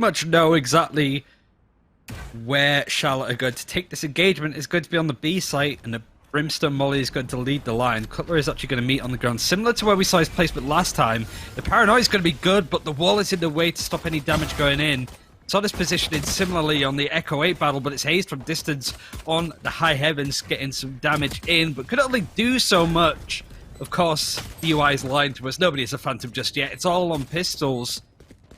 much know exactly where Charlotte are going to take this engagement. Is going to be on the B site, and the Brimstone Molly is going to lead the line. Cutler is actually going to meet on the ground, similar to where we saw his placement last time. The Paranoia is going to be good, but the wall is in the way to stop any damage going in. Saw this positioning similarly on the Echo 8 battle, but it's hazed from distance on the High Heavens, getting some damage in, but could only do so much. Of course, UI is lying to us. Nobody is a Phantom just yet. It's all on pistols.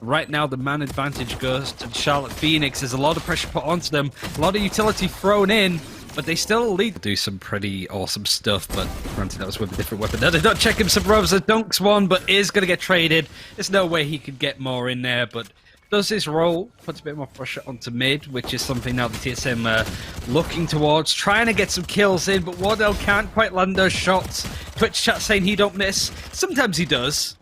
Right now, the man advantage goes to Charlotte Phoenix. There's a lot of pressure put onto them, a lot of utility thrown in, but they still lead. Do some pretty awesome stuff, but granted that was with a different weapon. No, they're not checking Sabrosa. Dunks one, but is going to get traded. There's no way he could get more in there, but does his roll, puts a bit more pressure onto mid, which is something now the TSM looking towards, trying to get some kills in, but Wardell can't quite land those shots. Twitch chat saying he don't miss. Sometimes he does,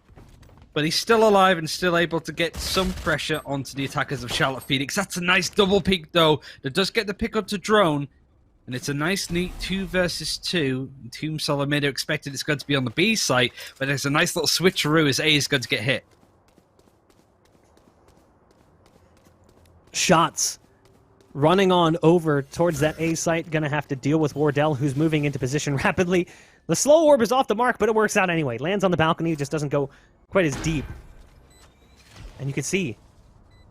but he's still alive and still able to get some pressure onto the attackers of Charlotte Phoenix. That's a nice double peek, though. That does get the pick up to Drone, and it's a nice, neat 2 versus 2. Tomb Solomid expected it's going to be on the B site, but there's a nice little switcheroo as A is going to get hit. Shots running on over towards that A site. Gonna have to deal with Wardell, who's moving into position rapidly. The slow orb is off the mark, but it works out anyway. Lands on the balcony, just doesn't go quite as deep. And you can see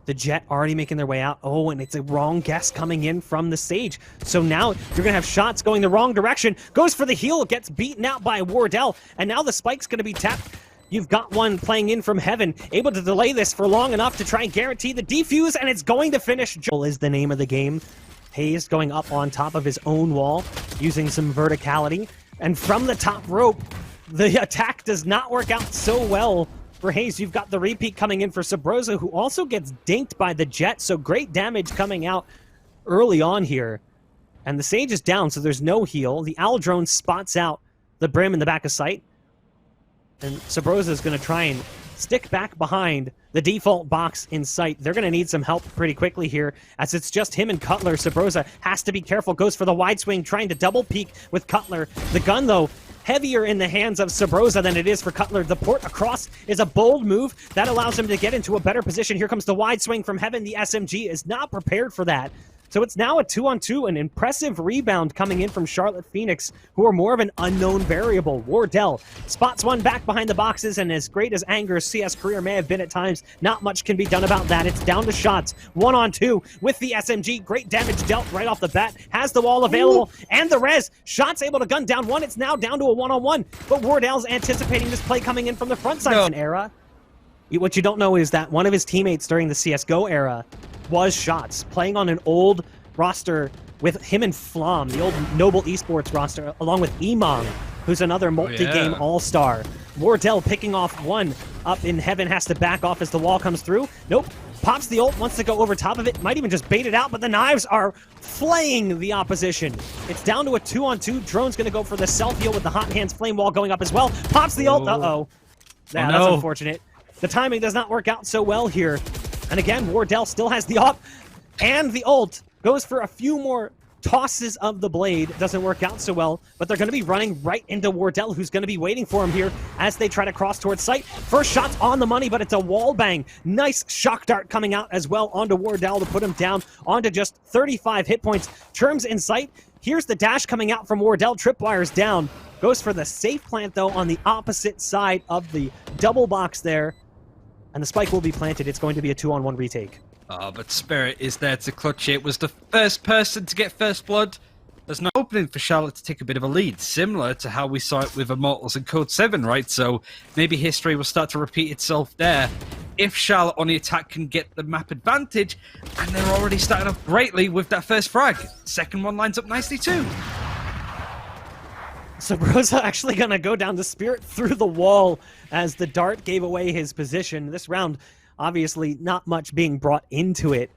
the Jet already making their way out. Oh, and it's a wrong guess coming in from the Sage. So now you're going to have shots going the wrong direction. Goes for the heal, gets beaten out by Wardell. And now the spike's going to be tapped. You've got one playing in from heaven, able to delay this for long enough to try and guarantee the defuse, and it's going to finish. Joel is the name of the game. Hayes going up on top of his own wall, using some verticality. And from the top rope, the attack does not work out so well for Hayes. You've got the repeat coming in for Sabrosa, who also gets dinked by the Jet, so great damage coming out early on here. And the Sage is down, so there's no heal. The Owl Drone spots out the Brim in the back of sight. And Sabrosa is going to try and stick back behind the default box in sight. They're going to need some help pretty quickly here, as it's just him and Cutler. Sabrosa has to be careful, goes for the wide swing, trying to double peek with Cutler. The gun, though, heavier in the hands of Sabrosa than it is for Cutler. The port across is a bold move that allows him to get into a better position. Here comes the wide swing from heaven. The SMG is not prepared for that. So it's now a 2-on-2, an impressive rebound coming in from Charlotte Phoenix, who are more of an unknown variable. Wardell spots one back behind the boxes, and as great as Anger's CS career may have been at times, not much can be done about that. It's down to shots. 1-on-2 with the SMG. Great damage dealt right off the bat. Has the wall available, and the res. Shots able to gun down one. It's now down to a 1-on-1, but Wardell's anticipating this play coming in from the front side. Era. What you don't know is that one of his teammates during the CSGO era was Shots, playing on an old roster with him and Flom, the old Noble Esports roster, along with Emong, who's another multi-game all-star. Wardell picking off one up in heaven, has to back off as the wall comes through. Nope. Pops the ult, wants to go over top of it, might even just bait it out, but the knives are flaying the opposition. It's down to a 2-on-2. Drone's going to go for the self-heal with the hot hands flame wall going up as well. Pops the ult. Uh-oh. Yeah, that's unfortunate. The timing does not work out so well here. And again, Wardell still has the op and the ult. Goes for a few more tosses of the blade. Doesn't work out so well, but they're going to be running right into Wardell, who's going to be waiting for him here as they try to cross towards sight. First shot's on the money, but it's a wall bang. Nice shock dart coming out as well onto Wardell to put him down onto just 35 hit points. Churm's in sight. Here's the dash coming out from Wardell. Tripwire's down. Goes for the safe plant, though, on the opposite side of the double box there. And the spike will be planted. It's going to be a 2-on-1 retake. Oh, but Spirit is there to clutch it. Was the first person to get first blood. There's no opening for Charlotte to take a bit of a lead, similar to how we saw it with Immortals and Code 7, right? So maybe history will start to repeat itself there. If Charlotte on the attack can get the map advantage, and they're already starting off greatly with that first frag. Second one lines up nicely too. Sabrosa actually going to go down to Spirit through the wall as the dart gave away his position. This round, obviously not much being brought into it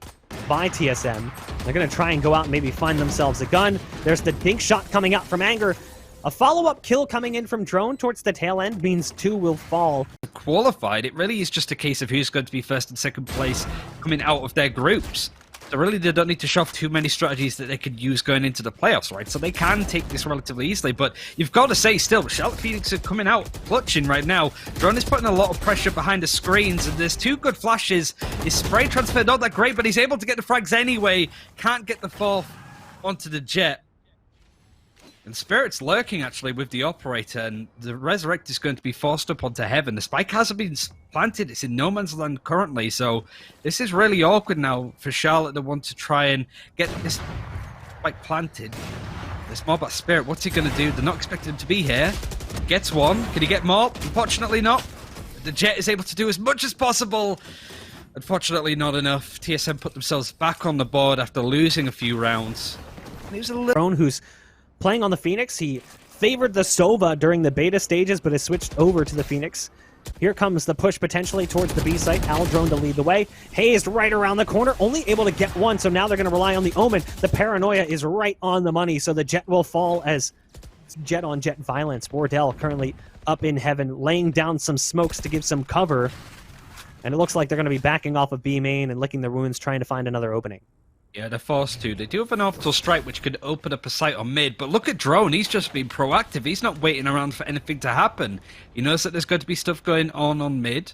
by TSM. They're going to try and go out and maybe find themselves a gun. There's the dink shot coming out from Anger. A follow-up kill coming in from Drone towards the tail end means 2 will fall. Qualified, it really is just a case of who's going to be first and second place coming out of their groups. So really, they don't need to shove too many strategies that they could use going into the playoffs, right? So they can take this relatively easily. But you've got to say, still, Charlotte Phoenix are coming out clutching right now. Drone is putting a lot of pressure behind the screens, and there's two good flashes. His spray transfer not that great, but he's able to get the frags anyway. Can't get the fourth onto the Jet. And Spirit's lurking, actually, with the Operator, and the Resurrect is going to be forced up onto Heaven. The spike hasn't been planted. It's in no man's land currently, so this is really awkward now for Charlotte to want to try and get this spike planted. This mob at Spirit, what's he going to do? They're not expecting him to be here. Gets one. Can he get more? Unfortunately not. The Jet is able to do as much as possible. Unfortunately not enough. TSM put themselves back on the board after losing a few rounds. And he was a little... Drone, who's playing on the Phoenix. He favored the Sova during the beta stages, but has switched over to the Phoenix. Here comes the push potentially towards the B site. Drone to lead the way. Hazed right around the corner, only able to get one, so now they're going to rely on the Omen. The Paranoia is right on the money, so the Jet will fall as Jet on Jet violence. Wardell currently up in Heaven, laying down some smokes to give some cover. And it looks like they're going to be backing off of B main and licking their wounds, trying to find another opening. Yeah, they're forced to. They do have an orbital strike which could open up a site on mid, but look at Drone. He's just been proactive. He's not waiting around for anything to happen. He knows that there's going to be stuff going on mid.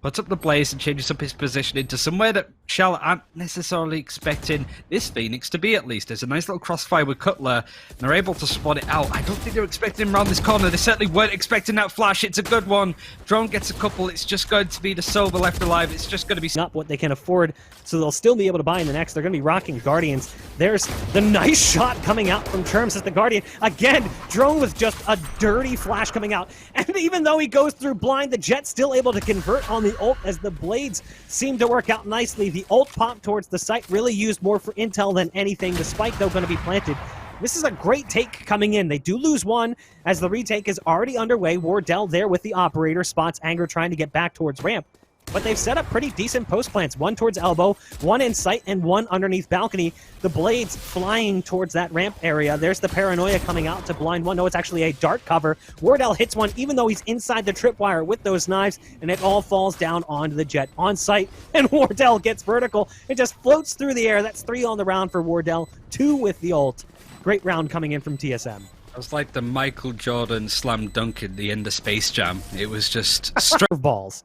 Puts up the blaze and changes up his position into somewhere that Charlotte aren't necessarily expecting this Phoenix to be, at least. There's a nice little crossfire with Cutler, and they're able to spot it out. I don't think they're expecting him around this corner. They certainly weren't expecting that flash. It's a good one. Drone gets a couple. It's just going to be the Sova left alive. It's just going to be... Not what they can afford, so they'll still be able to buy in the next. They're going to be rocking Guardians. There's the nice shot coming out from Terms as the Guardian. Again, Drone with just a dirty flash coming out. And even though he goes through blind, the Jet's still able to convert on the ult as the blades seem to work out nicely. The ult pop towards the site really used more for intel than anything. The spike, though, going to be planted. This is a great take coming in. They do lose one as the retake is already underway. Wardell there with the Operator. Spots Anger trying to get back towards ramp. But they've set up pretty decent post plants. One towards elbow, one in sight, and one underneath balcony. The blades flying towards that ramp area. There's the Paranoia coming out to blind one. No, it's actually a dart cover. Wardell hits one, even though he's inside the tripwire with those knives, and it all falls down onto the Jet on site. And Wardell gets vertical. It just floats through the air. That's 3 on the round for Wardell, 2 with the ult. Great round coming in from TSM. It was like the Michael Jordan slam dunk at the end of Space Jam. It was just balls.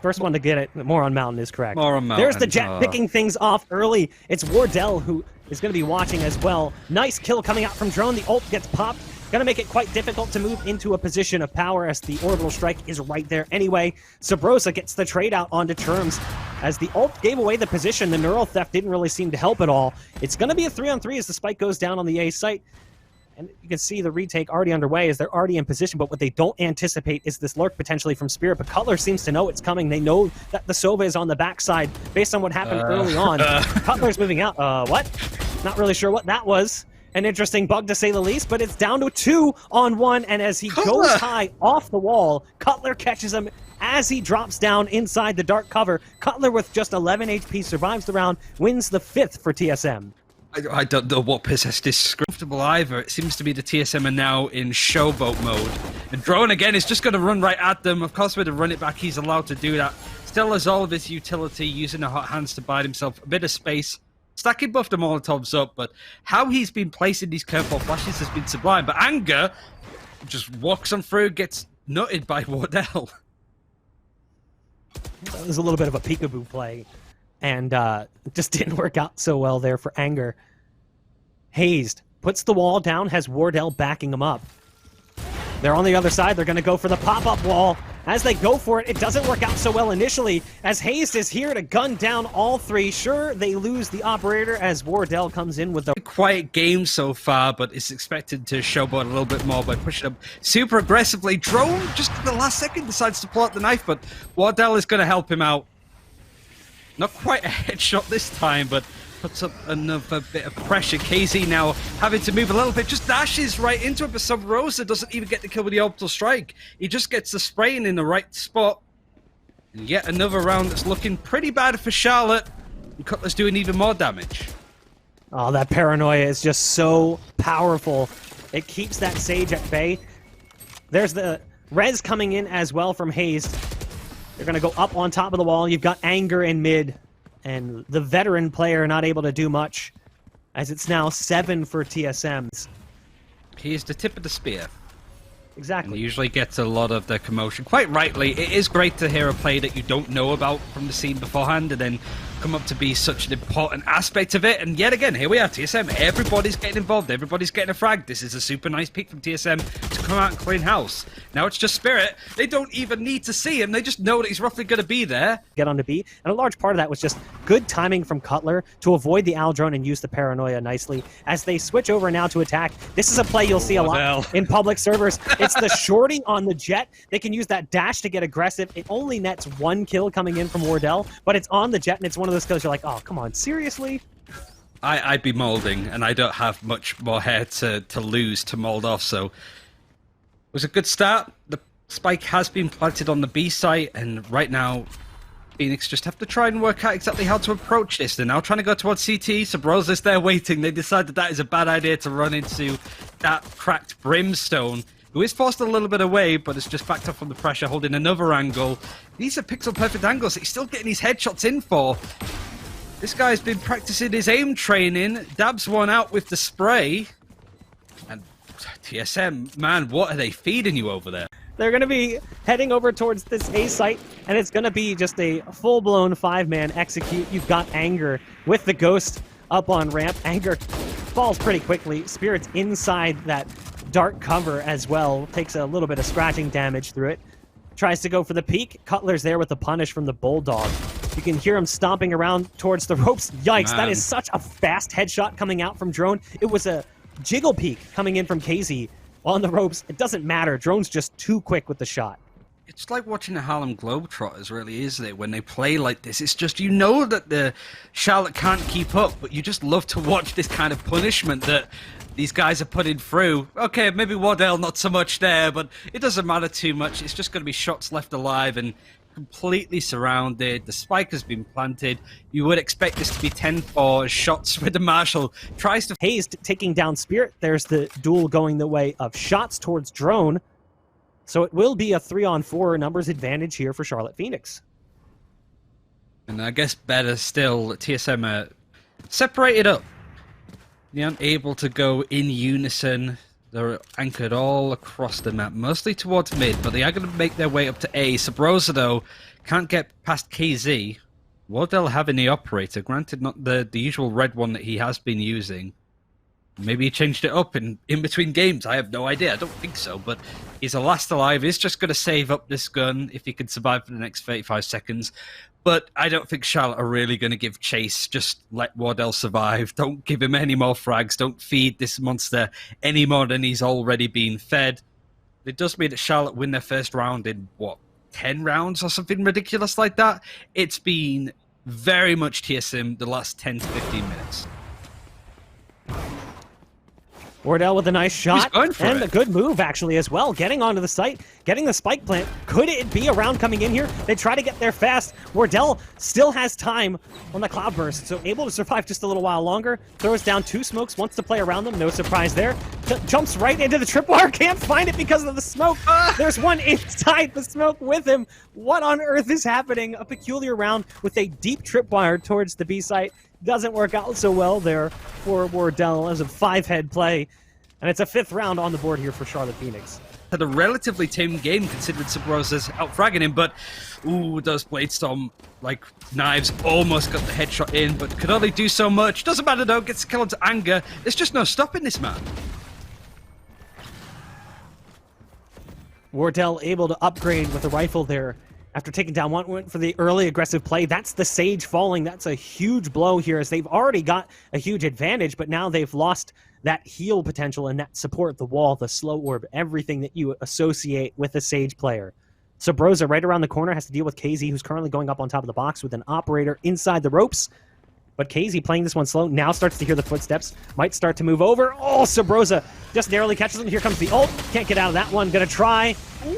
First one to get it. More on Mountain is correct. More on Mountain. There's the Jet picking things off early. It's Wardell who is going to be watching as well. Nice kill coming out from Drone. The ult gets popped. Going to make it quite difficult to move into a position of power as the orbital strike is right there anyway. Sabrosa gets the trade out onto Terms. As the ult gave away the position, the neural theft didn't really seem to help at all. It's going to be a 3-on-3 as the spike goes down on the A site. And you can see the retake already underway as they're already in position, but what they don't anticipate is this lurk potentially from Spirit. But Cutler seems to know it's coming. They know that the Sova is on the backside based on what happened early on. Cutler's moving out. What? Not really sure what that was. An interesting bug to say the least, but it's down to 2-on-1, and as he goes high off the wall, Cutler catches him as he drops down inside the dark cover. Cutler with just 11 HP survives the round, wins the 5th for TSM. I don't know what possessed this comfortable either. It seems to be the TSM are now in showboat mode. And Drone again is just going to run right at them. Of course, with the run it back, he's allowed to do that. Still has all of his utility, using the hot hands to buy himself a bit of space. Stacking buff the Molotovs up, but how he's been placing these curveball flashes has been sublime. But Anger just walks on through, gets nutted by Wardell. That was a little bit of a peekaboo play. And just didn't work out so well there for Anger. Hazed puts the wall down, has Wardell backing him up. They're on the other side. They're going to go for the pop-up wall. As they go for it, it doesn't work out so well initially, as Hazed is here to gun down all 3. Sure, they lose the Operator as Wardell comes in with the... Quiet game so far, but it's expected to showboat a little bit more by pushing up super aggressively. Drone, just at the last second, decides to pull out the knife, but Wardell is going to help him out. Not quite a headshot this time, but puts up another bit of pressure. KZ now having to move a little bit, just dashes right into it, but Sabrosa doesn't even get the kill with the orbital strike. He just gets the spraying in the right spot. And yet another round that's looking pretty bad for Charlotte. And Cutler's doing even more damage. Oh, that Paranoia is just so powerful. It keeps that Sage at bay. There's the res coming in as well from Hazed. They're going to go up on top of the wall. You've got Anger in mid. and the veteran player not able to do much, as it's now 7 for TSMs. He's the tip of the spear. Exactly. And usually gets a lot of the commotion. Quite rightly, it is great to hear a play that you don't know about from the scene beforehand and then come up to be such an important aspect of it. And yet again, here we are, TSM. Everybody's getting involved. Everybody's getting a frag. This is a super nice pick from TSM to come out and clean house. Now it's just Spirit. They don't even need to see him. They just know that he's roughly going to be there. Get onto B. And a large part of that was just good timing from Cutler to avoid the Al drone and use the paranoia nicely. As they switch over now to attack, this is a play you'll see a lot in public servers. It's the shorting on the Jet. They can use that dash to get aggressive. It only nets 1 kill coming in from Wardell, but it's on the Jet, and it's one of those kills you're like, oh, come on, seriously? I'd be molding, and I don't have much more hair to lose to mold off, so it was a good start. The spike has been planted on the B site, and right now Phoenix just have to try and work out exactly how to approach this. They're now trying to go towards CT. Sabrosa's there waiting. They decide that is a bad idea to run into that cracked Brimstone, who is forced a little bit away, but it's just backed up from the pressure, holding another angle. These are pixel-perfect angles that he's still getting his headshots in for. This guy's been practicing his aim training, dabs one out with the spray. And TSM, man, what are they feeding you over there? They're going to be heading over towards this A site, and it's going to be just a full-blown 5-man execute. You've got Anger with the Ghost up on ramp. Anger falls pretty quickly. Spirit's inside that dark cover as well. Takes a little bit of scratching damage through it. Tries to go for the peek. Cutler's there with the punish from the Bulldog. You can hear him stomping around towards the ropes. Yikes, Man. that is such a fast headshot coming out from Drone. It was a jiggle peek coming in from KZ on the ropes. It doesn't matter. Drone's just too quick with the shot. It's like watching the Harlem Globetrotters, really, isn't it? When they play like this, it's just, you know that the Charlotte can't keep up, but you just love to watch this kind of punishment that these guys are putting through. Okay, maybe Wardell not so much there, but it doesn't matter too much. It's just going to be shots left alive and completely surrounded. The spike has been planted. You would expect this to be 10-4 shots with the Marshal. Tries to... Hayes taking down Spirit. There's the duel going the way of shots towards Drone. So it will be a 3-on-4 numbers advantage here for Charlotte Phoenix. And I guess better still, TSM are separated up. They're unable to go in unison. They're anchored all across the map, mostly towards mid, but they are going to make their way up to A. Sabrosa, though, can't get past KZ. Wardell having the operator, granted not the usual red one that he has been using. Maybe he changed it up in between games. I have no idea. I don't think so, but he's a last alive. He's just going to save up this gun if he can survive for the next 35 seconds. But I don't think Charlotte are really going to give chase. Just let Wardell survive. Don't give him any more frags. Don't feed this monster any more than he's already been fed. It does mean that Charlotte win their first round in, what, 10 rounds or something ridiculous like that? It's been very much TSM the last 10 to 15 minutes. Wardell with a nice shot and it. a good move actually as well, getting onto the site, getting the spike plant. Could it be a round coming in here? They try to get there fast. Wardell still has time on the cloudburst, so able to survive just a little while longer. Throws down 2 smokes, wants to play around them, no surprise there. Jumps right into the tripwire, can't find it because of the smoke. There's one inside the smoke with him. What on earth is happening? A peculiar round with a deep tripwire towards the B site. Doesn't work out so well there for Wardell as a 5-head play. And it's a 5th round on the board here for Charlotte Phoenix. Had a relatively tame game considering Sabrosa's out-fragging him, but ooh, those Bladestorm, like, knives almost got the headshot in, but could only do so much. Doesn't matter though, gets a kill onto Anger. There's just no stopping this man. Wardell able to upgrade with a rifle there. After taking down one, went for the early aggressive play. That's the Sage falling. That's a huge blow here as they've already got a huge advantage, but now they've lost that heal potential and that support, the wall, the slow orb, everything that you associate with a Sage player. Sabrosa right around the corner has to deal with KZ, who's currently going up on top of the box with an operator inside the ropes. But KZ playing this one slow, now starts to hear the footsteps, might start to move over. Oh, Sabrosa just narrowly catches him. Here comes the ult. Can't get out of that one. Gonna try.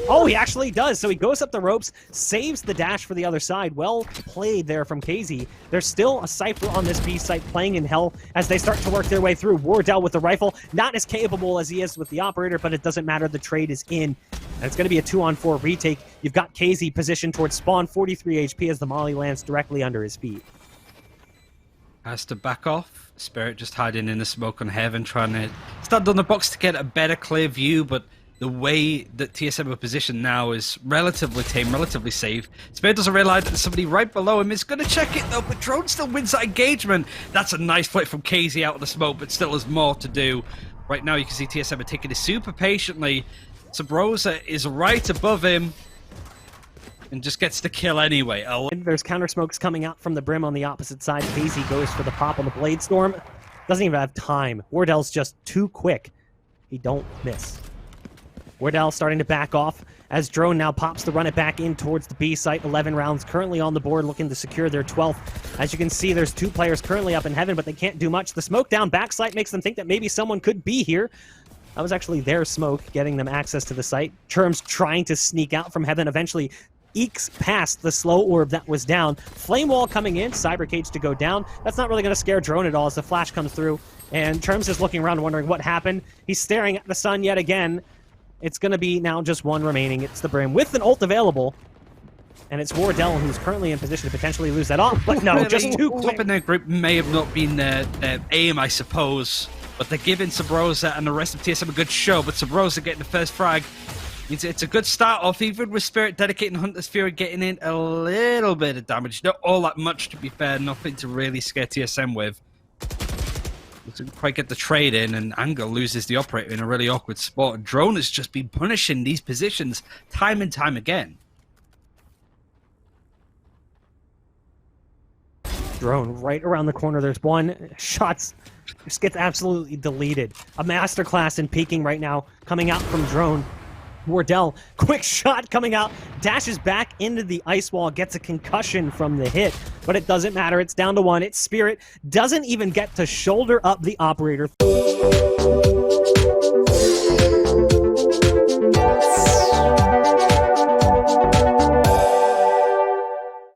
Oh, he actually does. So he goes up the ropes, saves the dash for the other side. Well played there from KZ. There's still a Cypher on this B site playing in hell as they start to work their way through. Wardell with the rifle, not as capable as he is with the operator, but it doesn't matter. The trade is in. And it's going to be a 2-on-4 retake. You've got KZ positioned towards spawn, 43 HP as the molly lands directly under his feet. Has to back off. Spirit just hiding in the smoke on Heaven, trying to stand on the box to get a better clear view, but the way that TSM are positioned now is relatively tame, relatively safe. Spirit doesn't realize that there's somebody right below him. Is going to check it though, but Drone still wins that engagement. That's a nice play from KZ out of the smoke, but still has more to do. Right now you can see TSM are taking it super patiently. Sabrosa is right above him and just gets the kill anyway. There's counter smokes coming out from the brim on the opposite side. KZ goes for the pop on the Blade Storm. Doesn't even have time. Wardell's just too quick. He don't miss. Wardell starting to back off as Drone now pops to run it back in towards the B site. 11 rounds currently on the board, looking to secure their 12th. As you can see, there's 2 players currently up in Heaven, but they can't do much. The smoke down backside makes them think that maybe someone could be here. That was actually their smoke getting them access to the site. Churm's trying to sneak out from Heaven, eventually ekes past the slow orb that was down. Flame Wall coming in, Cyber Cage to go down. That's not really going to scare Drone at all as the flash comes through. And Churm's just looking around wondering what happened. He's staring at the sun yet again. It's going to be now just one remaining. It's the Brim with an ult available. And it's Wardell who's currently in position to potentially lose that off. But no, just too quick. Top in their group may have not been their aim, I suppose. But they're giving Sabrosa and the rest of TSM a good show. But Sabrosa getting the first frag. It's a good start off, even with Spirit dedicating Hunter's Fury, getting in a little bit of damage. Not all that much, to be fair. Nothing to really scare TSM with. Doesn't quite get the trade in, and Anger loses the operator in a really awkward spot. Drone has just been punishing these positions time and time again. Drone right around the corner. There's one. Shots just gets absolutely deleted. A masterclass in peeking right now coming out from Drone. Wardell, quick shot coming out, dashes back into the ice wall, gets a concussion from the hit, but it doesn't matter. It's down to 1. It's Spirit, doesn't even get to shoulder up the operator.